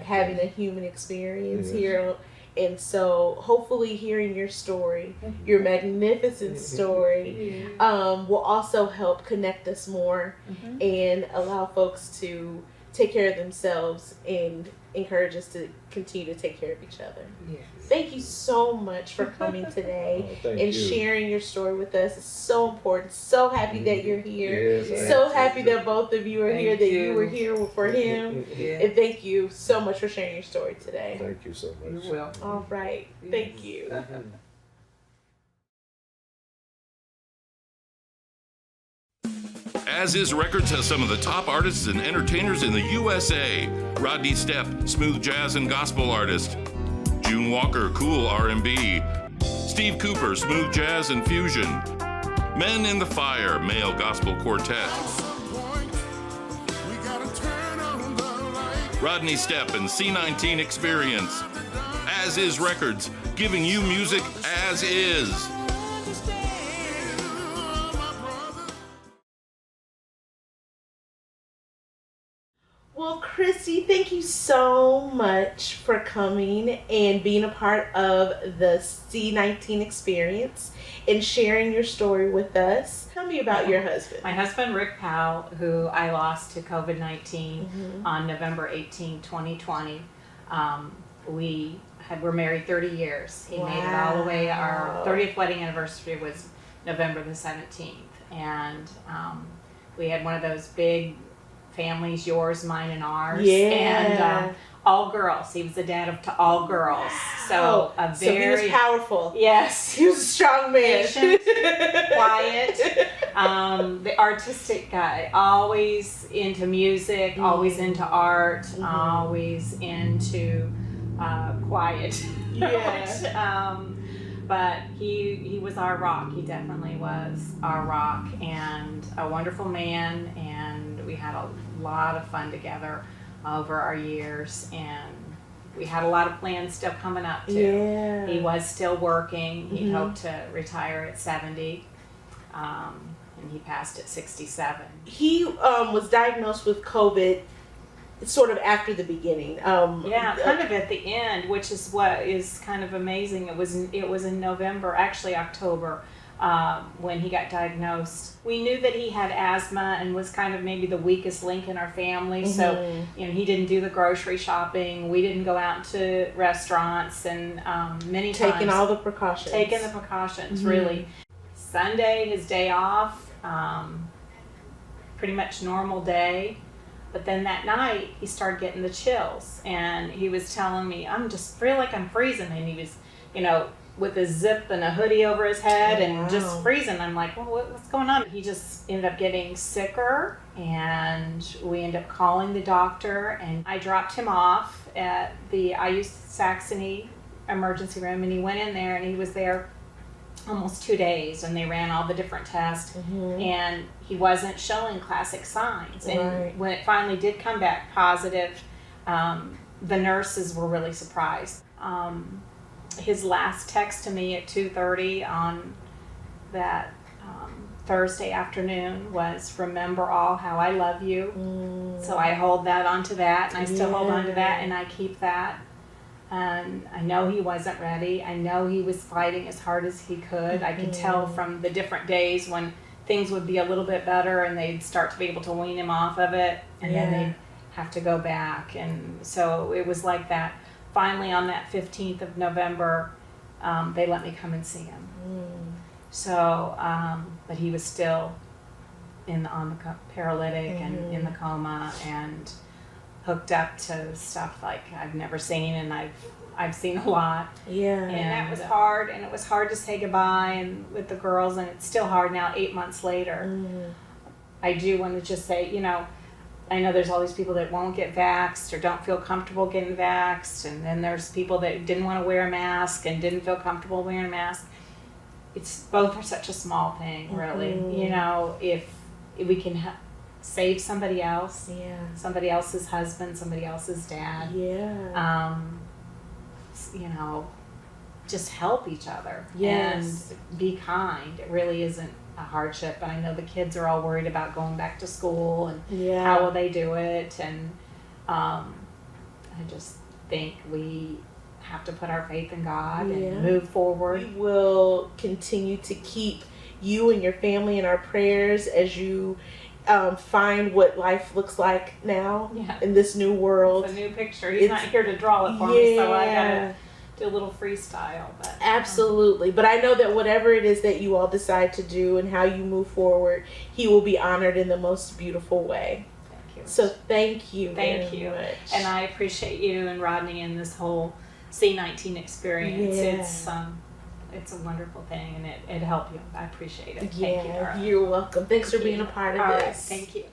Speaker 2: having a human experience here. And so hopefully hearing your story, your magnificent story, will also help connect us more and allow folks to take care of themselves and encourage us to continue to take care of each other.
Speaker 12: Yes.
Speaker 2: Thank you so much for coming today
Speaker 11: thank
Speaker 2: and
Speaker 11: you.
Speaker 2: sharing your story with us. It's so important. So happy that you're here.
Speaker 11: Yes,
Speaker 2: So happy that both of you are here, that you were here for him.
Speaker 12: Yeah.
Speaker 2: And thank you so much for sharing your story today.
Speaker 11: Thank you so much.
Speaker 12: You're welcome.
Speaker 2: All right. Thank you.
Speaker 1: As is records has some of the top artists and entertainers in the USA. Rodney Stepp, smooth jazz and gospel artist. June Walker, cool R&B. Steve Cooper, smooth jazz and fusion. Men in the Fire Male Gospel Quartet, Rodney Stepp and C19Experience, As Is Records, giving you music as is.
Speaker 2: Well, Kristy, thank you so much for coming and being a part of the C19 Experience and sharing your story with us. Tell me about your husband.
Speaker 13: My husband, Rick Powell, who I lost to COVID-19 on November 18, 2020. We were married 30 years. He made it all the way. Our 30th wedding anniversary was November the 17th. And we had one of those big families, yours, mine, and ours.
Speaker 2: Yeah.
Speaker 13: And all girls. He was the dad of all girls. So a
Speaker 2: So he
Speaker 13: very
Speaker 2: was powerful.
Speaker 13: Yes.
Speaker 2: He was a strong man.
Speaker 13: Patient, quiet, the artistic guy, always into music, always into art, always into quiet.
Speaker 2: Yeah.
Speaker 13: But he was our rock. He definitely was our rock, and a wonderful man, and we had a lot of fun together over our years, and we had a lot of plans still coming up too.
Speaker 2: Yeah.
Speaker 13: He was still working. He hoped to retire at 70, and he passed at 67.
Speaker 2: He was diagnosed with COVID sort of after the beginning.
Speaker 13: Yeah, kind of at the end, which is what is kind of amazing. It was in November, actually October, when he got diagnosed. We knew that he had asthma and was kind of maybe the weakest link in our family. So, he didn't do the grocery shopping. We didn't go out to restaurants, and many times
Speaker 2: taking all the precautions.
Speaker 13: Taking the precautions, really. Sunday, his day off, pretty much normal day. But then that night, he started getting the chills, and he was telling me, "I'm just feel like I'm freezing," and he was, with a zip and a hoodie over his head and just freezing. I'm like, well, what's going on? He just ended up getting sicker, and we ended up calling the doctor, and I dropped him off at the IU Saxony emergency room, and he went in there, and he was there almost 2 days, and they ran all the different tests, and he wasn't showing classic signs. And when it finally did come back positive, the nurses were really surprised. His last text to me at 2:30 on that Thursday afternoon was, "Remember all how I love you." So I hold that onto that, and I still hold on to that, and I keep that. And I know he wasn't ready. I know he was fighting as hard as he could. I could tell from the different days when things would be a little bit better and they'd start to be able to wean him off of it, and then they'd have to go back. And so it was like that. Finally, on that 15th of November, they let me come and see him. So, but he was still on the paralytic and in the coma, and hooked up to stuff like I've never seen, and I've seen a lot. And that was hard, and it was hard to say goodbye and with the girls, and it's still hard now 8 months later. I do want to just say, I know there's all these people that won't get vaxxed or don't feel comfortable getting vaxxed, and then there's people that didn't want to wear a mask and didn't feel comfortable wearing a mask. It's both are such a small thing, really. If we can save somebody else, somebody else's husband, somebody else's dad, just help each other and be kind. It really isn't a hardship, and I know the kids are all worried about going back to school and how will they do it, and I just think we have to put our faith in God and move forward.
Speaker 2: We will continue to keep you and your family in our prayers as you find what life looks like now in this new world.
Speaker 13: It's a new picture. He's not here to draw it for me, so I gotta do a little freestyle. But
Speaker 2: absolutely. But I know that whatever it is that you all decide to do and how you move forward, he will be honored in the most beautiful way.
Speaker 13: Thank you.
Speaker 2: So thank you.
Speaker 13: Thank you.
Speaker 2: Much.
Speaker 13: And I appreciate you and Rodney and this whole C19 experience. It's a wonderful thing, and it helped you. I appreciate it. Thank you. Right.
Speaker 2: You're welcome. Thanks for being a part of this.
Speaker 13: Right. Thank you.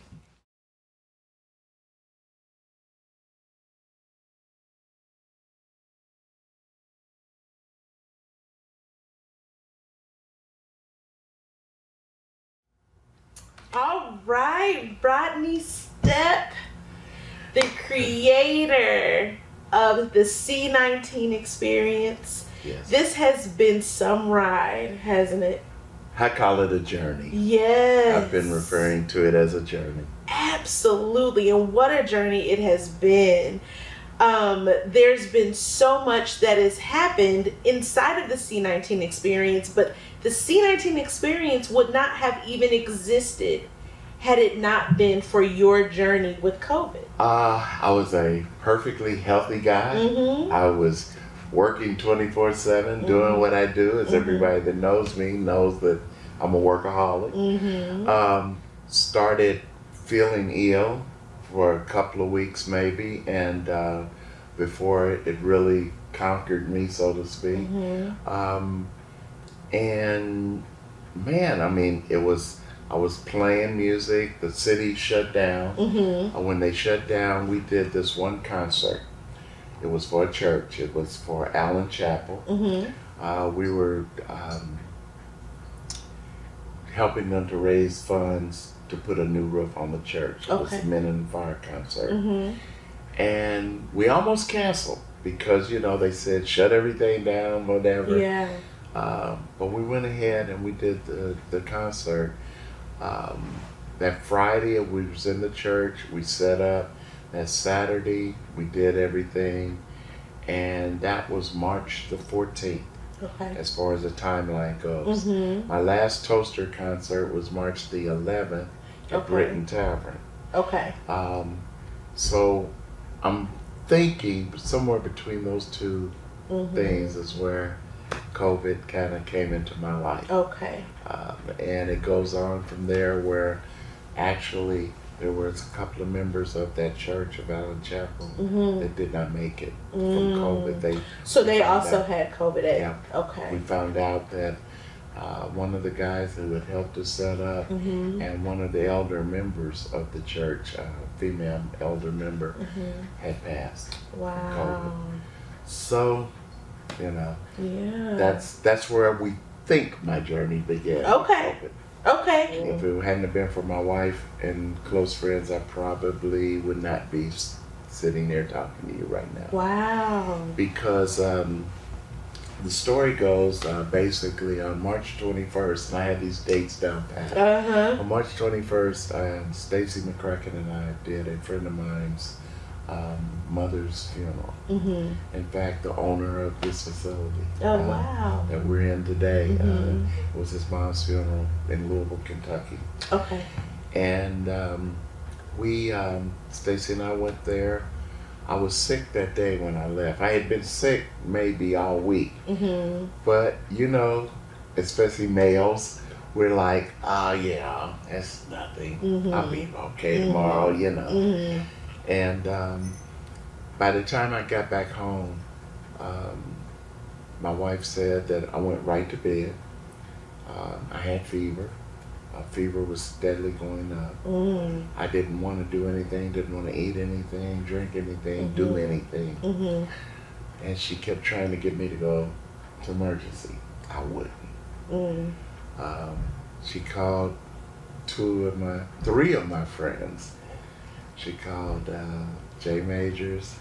Speaker 2: All right, Rodney Stepp, the creator of the C19 Experience.
Speaker 14: Yes.
Speaker 2: This has been some ride, hasn't it?
Speaker 14: I call it a journey.
Speaker 2: Yes.
Speaker 14: I've been referring to it as a journey.
Speaker 2: Absolutely, and what a journey it has been. There's been so much that has happened inside of the C19 Experience, but the C19 Experience would not have even existed had it not been for your journey with COVID.
Speaker 14: I was a perfectly healthy guy.
Speaker 2: Mm-hmm.
Speaker 14: I was working 24/7, doing what I do. As everybody that knows me knows that I'm a workaholic. Started feeling ill for a couple of weeks maybe, and before it really conquered me, so to speak. And man, I mean, I was playing music. The city shut down. When they shut down, we did this one concert. It was for a church. It was for Allen Chapel. We were helping them to raise funds to put a new roof on the church. It was the Men in the Fire concert. And we almost canceled because, you know, they said shut everything down, whatever.
Speaker 2: Yeah.
Speaker 14: But we went ahead and we did the concert. That Friday we was in the church, we set up. That Saturday we did everything, and that was March the 14th.
Speaker 2: Okay.
Speaker 14: As far as the timeline goes. My last Toaster concert was March the 11th at Britton Tavern.
Speaker 2: Okay.
Speaker 14: So I'm thinking somewhere between those two things is where COVID kind of came into my life.
Speaker 2: Okay.
Speaker 14: And it goes on from there where actually there was a couple of members of that church of Allen Chapel that did not make it from COVID.
Speaker 2: They also had COVID.
Speaker 14: Yeah.
Speaker 2: Okay.
Speaker 14: We found out that one of the guys who had helped us set up and one of the elder members of the church, female elder member, had passed.
Speaker 2: Wow.
Speaker 14: From COVID. So, you know, that's where we think my journey began.
Speaker 2: Okay. Okay.
Speaker 14: If it hadn't been for my wife and close friends, I probably would not be sitting there talking to you right now.
Speaker 2: Wow.
Speaker 14: Because the story goes basically on March 21st, and I had these dates down pat. On March 21st, Stacy McCracken and I did a friend of mine's mother's funeral. In fact, the owner of this facility
Speaker 2: wow.
Speaker 14: that we're in today, it was his mom's funeral in Louisville, Kentucky.
Speaker 2: Okay.
Speaker 14: And Stacy and I went there. I was sick that day when I left. I had been sick maybe all week. But, you know, especially males, we're like, oh yeah, that's nothing. I'll be okay tomorrow, you know. And by the time I got back home, my wife said that I went right to bed. I had fever. Fever was steadily going up. I didn't want to do anything, didn't want to eat anything, drink anything, do anything. And she kept trying to get me to go to emergency. I wouldn't. She called three of my friends. She called Jay Majors.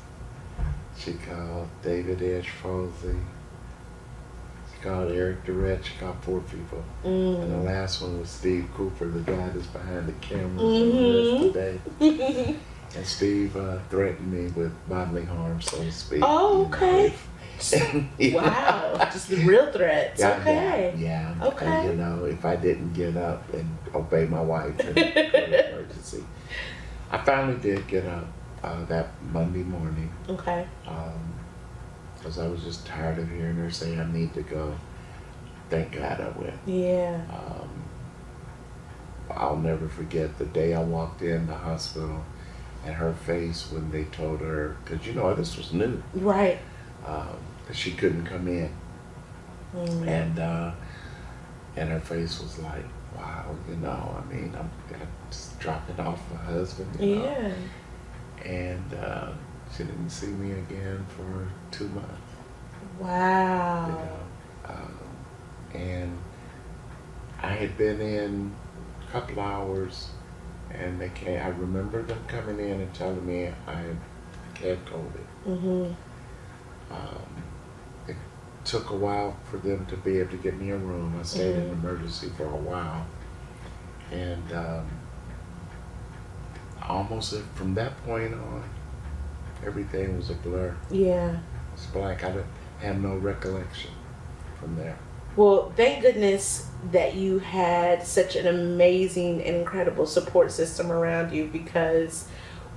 Speaker 14: She called David Edge-Posey. She called Eric Durrett. She called 4 people. And the last one was Steve Cooper, the guy that's behind the camera today. And Steve threatened me with bodily harm, so to speak.
Speaker 2: Oh, okay. Wow, just the real threats. Okay.
Speaker 14: Yeah.
Speaker 2: Okay.
Speaker 14: And, you know, if I didn't get up and obey my wife and go to emergency. I finally did get up that Monday morning.
Speaker 2: Okay.
Speaker 14: Because I was just tired of hearing her say I need to go. Thank God I went.
Speaker 2: Yeah.
Speaker 14: I'll never forget the day I walked in the hospital and her face when they told her, because you know this was new.
Speaker 2: Right.
Speaker 14: That she couldn't come in. And her face was like, wow, you know, I mean, I'm just dropping off my husband, you know.
Speaker 2: Yeah.
Speaker 14: And she didn't see me again for 2 months.
Speaker 2: Wow.
Speaker 14: You know, and I had been in couple hours, and they came. I remember them coming in and telling me I had COVID. It took a while for them to be able to get me a room. I stayed in emergency for a while, and almost from that point on, everything was a blur.
Speaker 2: Yeah.
Speaker 14: It's black. I have no recollection from there.
Speaker 2: Well, thank goodness that you had such an amazing and incredible support system around you, because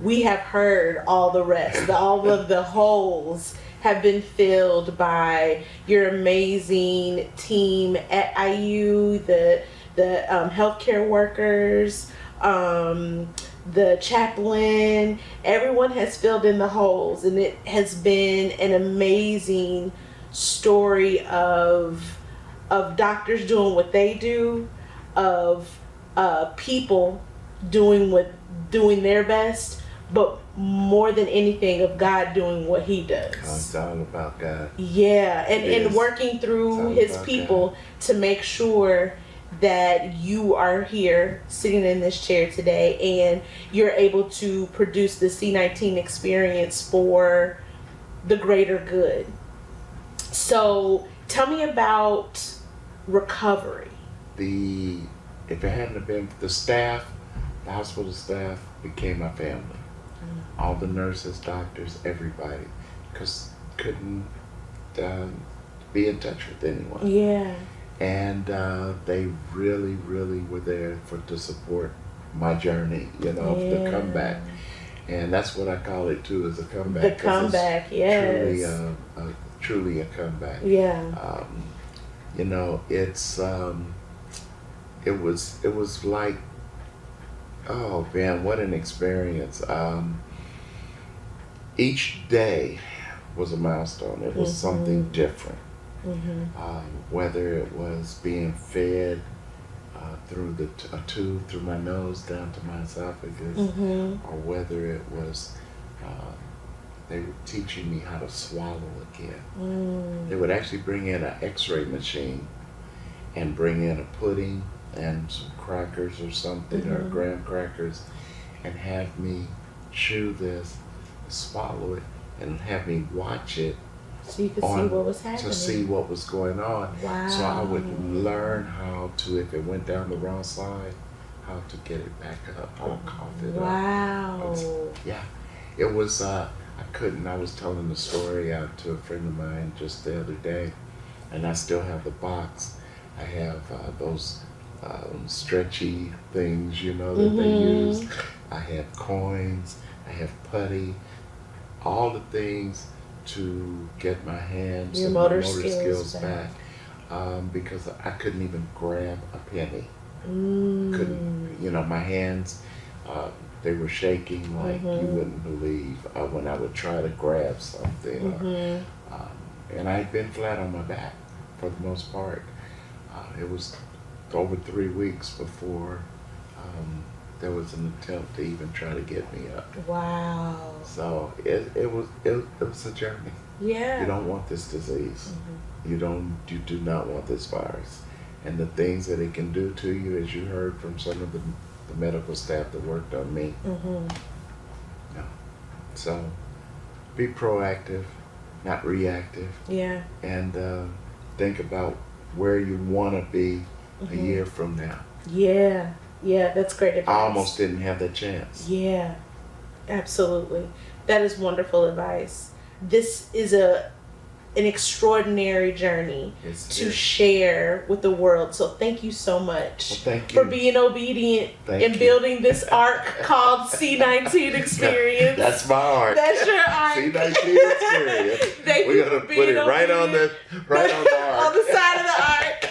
Speaker 2: we have heard all the rest. All of the holes have been filled by your amazing team at IU, the healthcare workers, the chaplain. Everyone has filled in the holes, and it has been an amazing story of doctors doing what they do, of people doing their best, but more than anything, of God doing what He does.
Speaker 14: It's all about God.
Speaker 2: Yeah, and working through His people to make sure that you are here sitting in this chair today, and you're able to produce the C19 Experience for the greater good. So tell me about recovery.
Speaker 14: If it hadn't have been the staff, the hospital staff became my family. All the nurses, doctors, everybody, because couldn't be in touch with anyone.
Speaker 2: Yeah.
Speaker 14: And they really, really were there to support my journey, the comeback. And that's what I call it too, is a comeback.
Speaker 2: The comeback, yes.
Speaker 14: Truly a comeback.
Speaker 2: Yeah.
Speaker 14: It's it was like, oh man, what an experience. Each day was a milestone. It was something different. Whether it was being fed through a tube through my nose down to my esophagus, or whether it was they were teaching me how to swallow again. They would actually bring in an x-ray machine and bring in a pudding and some crackers or something, or graham crackers, and have me chew this, swallow it, and have me watch it
Speaker 2: so you could see what was happening.
Speaker 14: To see what was going on.
Speaker 2: Wow.
Speaker 14: So I would learn how to, if it went down the wrong side, how to get it back up, how to cough it up.
Speaker 2: Wow.
Speaker 14: Yeah. It was, I was telling the story out to a friend of mine just the other day, and I still have the box. I have those stretchy things, that they use. I have coins, I have putty, all the things to get my hands
Speaker 2: Your
Speaker 14: and
Speaker 2: motor
Speaker 14: my motor skills
Speaker 2: back.
Speaker 14: Because I couldn't even grab a penny. Couldn't, my hands, they were shaking like you wouldn't believe when I would try to grab something. And I had been flat on my back for the most part. It was over 3 weeks before there was an attempt to even try to get me up.
Speaker 2: Wow.
Speaker 14: So it was a journey.
Speaker 2: Yeah.
Speaker 14: You don't want this disease. You do not want this virus. And the things that it can do to you, as you heard from some of the medical staff that worked on me. No. So be proactive, not reactive.
Speaker 2: Yeah.
Speaker 14: And think about where you want to be a year from now.
Speaker 2: Yeah. Yeah, that's great advice.
Speaker 14: I almost didn't have that chance.
Speaker 2: Yeah, absolutely. That is wonderful advice. This is an extraordinary journey to share with the world. So thank you so much for being obedient and building this arc called C19 Experience.
Speaker 14: That's my arc.
Speaker 2: That's your arc.
Speaker 14: C19 Experience.
Speaker 2: We're
Speaker 14: gonna put it right on the arc.
Speaker 2: On the side of the arc.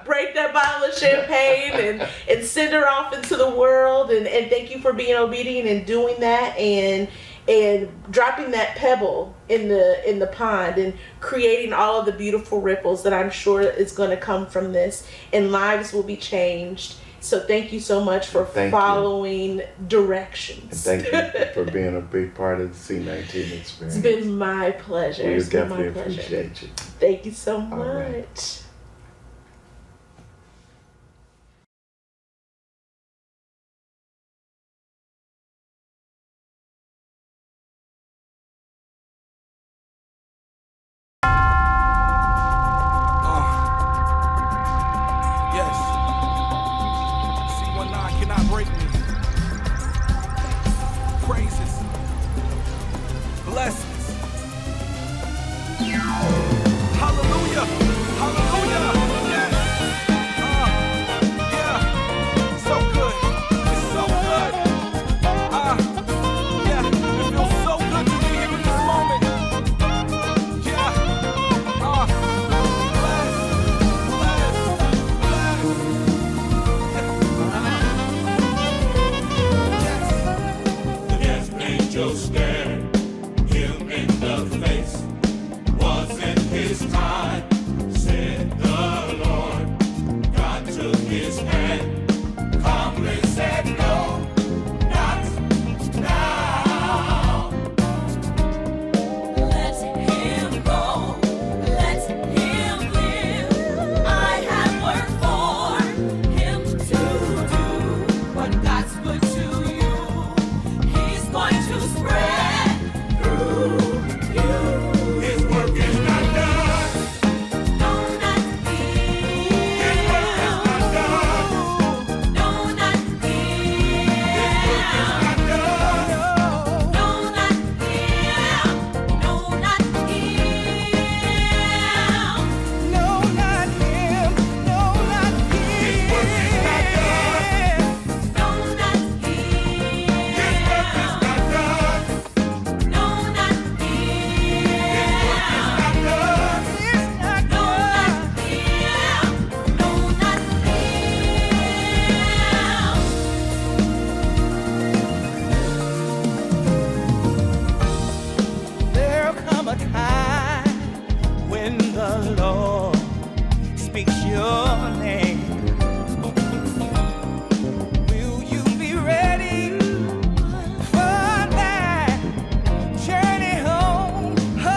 Speaker 2: Break that bottle of champagne and send her off into the world. And thank you for being obedient and doing that, and dropping that pebble in the pond and creating all of the beautiful ripples that I'm sure is going to come from this, and lives will be changed. So thank you so much for following directions.
Speaker 14: And thank you for being a big part of the C19 Experience.
Speaker 2: It's been my pleasure.
Speaker 14: We definitely appreciate you.
Speaker 2: Thank you so much.
Speaker 6: a kind when the Lord speaks your name. Will you be ready for that journey home? I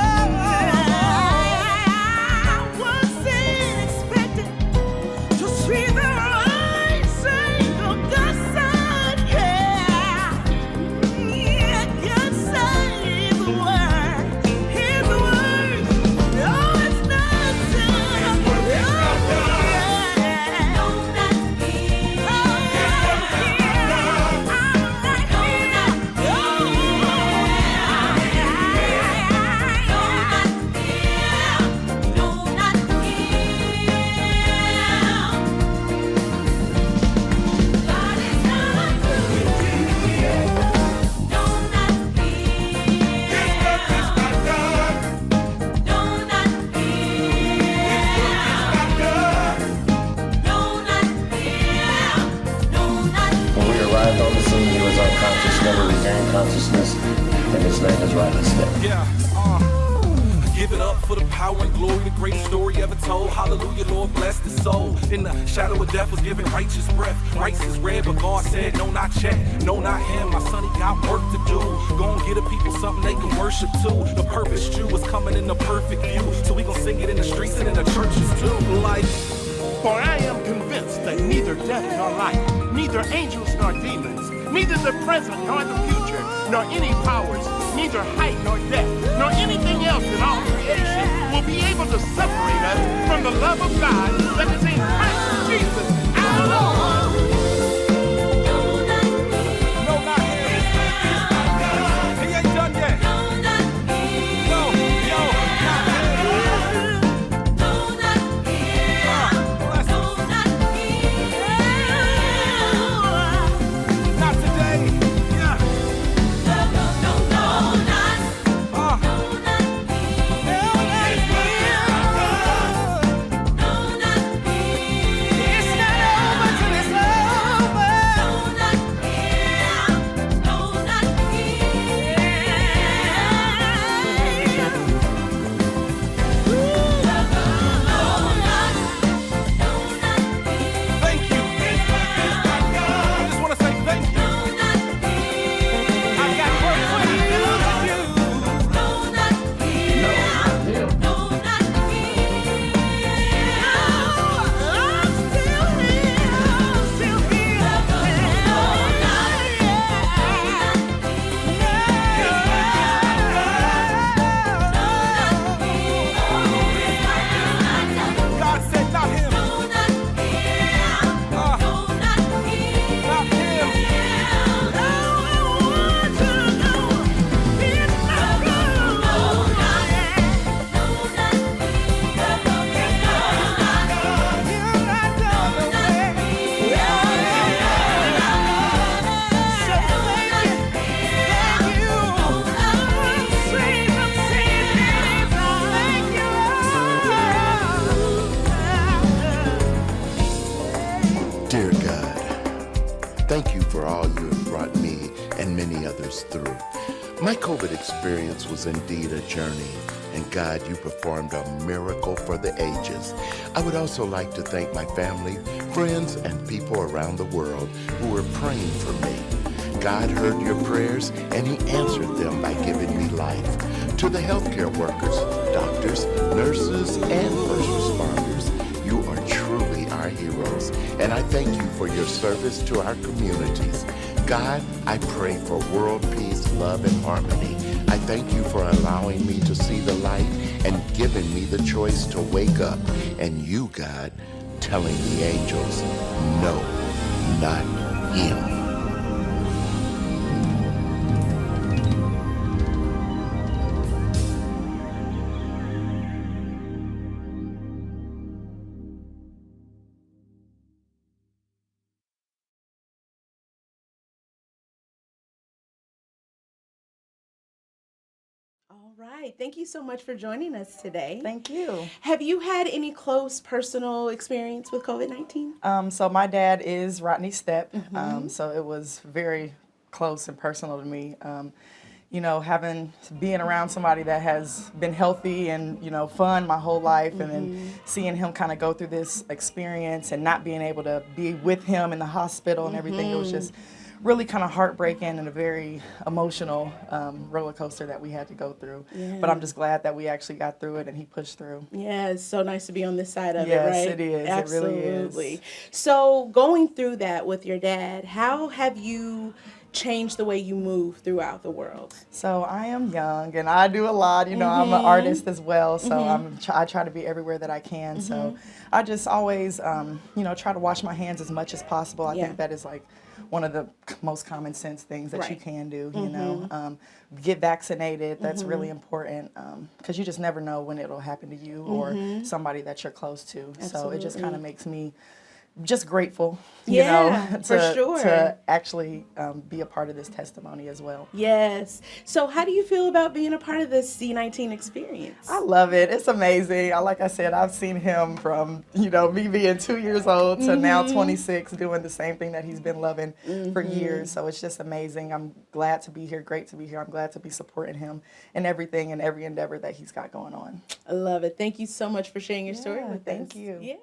Speaker 6: wasn't expecting to see the rising of the sun. Yeah, God said the word, His word. Oh, it's not done.
Speaker 15: When we arrived on the scene, he was unconscious, never regained consciousness, and his name is Rodney Stepp.
Speaker 6: Yeah, give it up for the power and glory, the greatest story ever told. Hallelujah, Lord, bless the soul. In the shadow of death was given righteous breath. Rights is red, but God said, no, not yet. No, not him. My son, he got work to do. Go and get the people something they can worship too. The purpose Jew is coming in the perfect view. So we gon' sing it in the streets and in the churches too. Like,
Speaker 5: For I am convinced that neither death nor life, neither angels nor demons, neither the present nor the future, nor any powers, neither height nor depth, nor anything else in all creation will be able to separate us from the love of God that is in Christ Jesus our Lord.
Speaker 6: no, not him. He ain't done yet. No, yo, not him. Not today. Yeah. It's not over till it's over. Thank you. I just want to say thank you. I got work for you to do. God said not him. Not him.
Speaker 8: Dear God, thank you for all you have brought me and many others through. My COVID experience was indeed a journey, and God, you performed a miracle for the ages. I would also like to thank my family, friends, and people around the world who were praying for me. God heard your prayers, and He answered them by giving me life. To the healthcare workers, doctors, nurses, and first responders, you are truly our heroes, and I thank you for your service to our communities. God, I pray for world peace, love, and harmony. I thank you for allowing me to see the light and giving me the choice to wake up, and you, God, telling the angels, no, not him.
Speaker 2: All right. Thank you so much for joining us today.
Speaker 16: Thank you.
Speaker 2: Have you had any close personal experience with COVID-19?
Speaker 16: So my dad is Rodney Stepp, so it was very close and personal to me. being around somebody that has been healthy and, fun my whole life, and then seeing him kind of go through this experience and not being able to be with him in the hospital and everything, it was just really kind of heartbreaking and a very emotional roller coaster that we had to go through.
Speaker 2: Yeah.
Speaker 16: But I'm just glad that we actually got through it and he pushed through.
Speaker 2: Yeah, it's so nice to be on this side of it,
Speaker 16: Yes,
Speaker 2: right?
Speaker 16: it is.
Speaker 2: Absolutely.
Speaker 16: It really is.
Speaker 2: So going through that with your dad, how have you changed the way you move throughout the world?
Speaker 16: So I am young and I do a lot, I'm an artist as well, so I try to be everywhere that I can. So I just always, try to wash my hands as much as possible. I think that is like one of the most common sense things that you can do, get vaccinated. That's really important because you just never know when it'll happen to you or somebody that you're close to.
Speaker 2: Absolutely.
Speaker 16: So it just kind of makes me just grateful,
Speaker 2: to
Speaker 16: actually be a part of this testimony as well.
Speaker 2: Yes. So how do you feel about being a part of this C19 experience?
Speaker 16: I love it. It's amazing. Like I said, I've seen him from, me being 2 years old to now 26, doing the same thing that he's been loving for years. So it's just amazing. I'm glad to be here. Great to be here. I'm glad to be supporting him in everything and every endeavor that he's got going on.
Speaker 2: I love it. Thank you so much for sharing your story with us.
Speaker 16: Thank you.
Speaker 2: Yeah.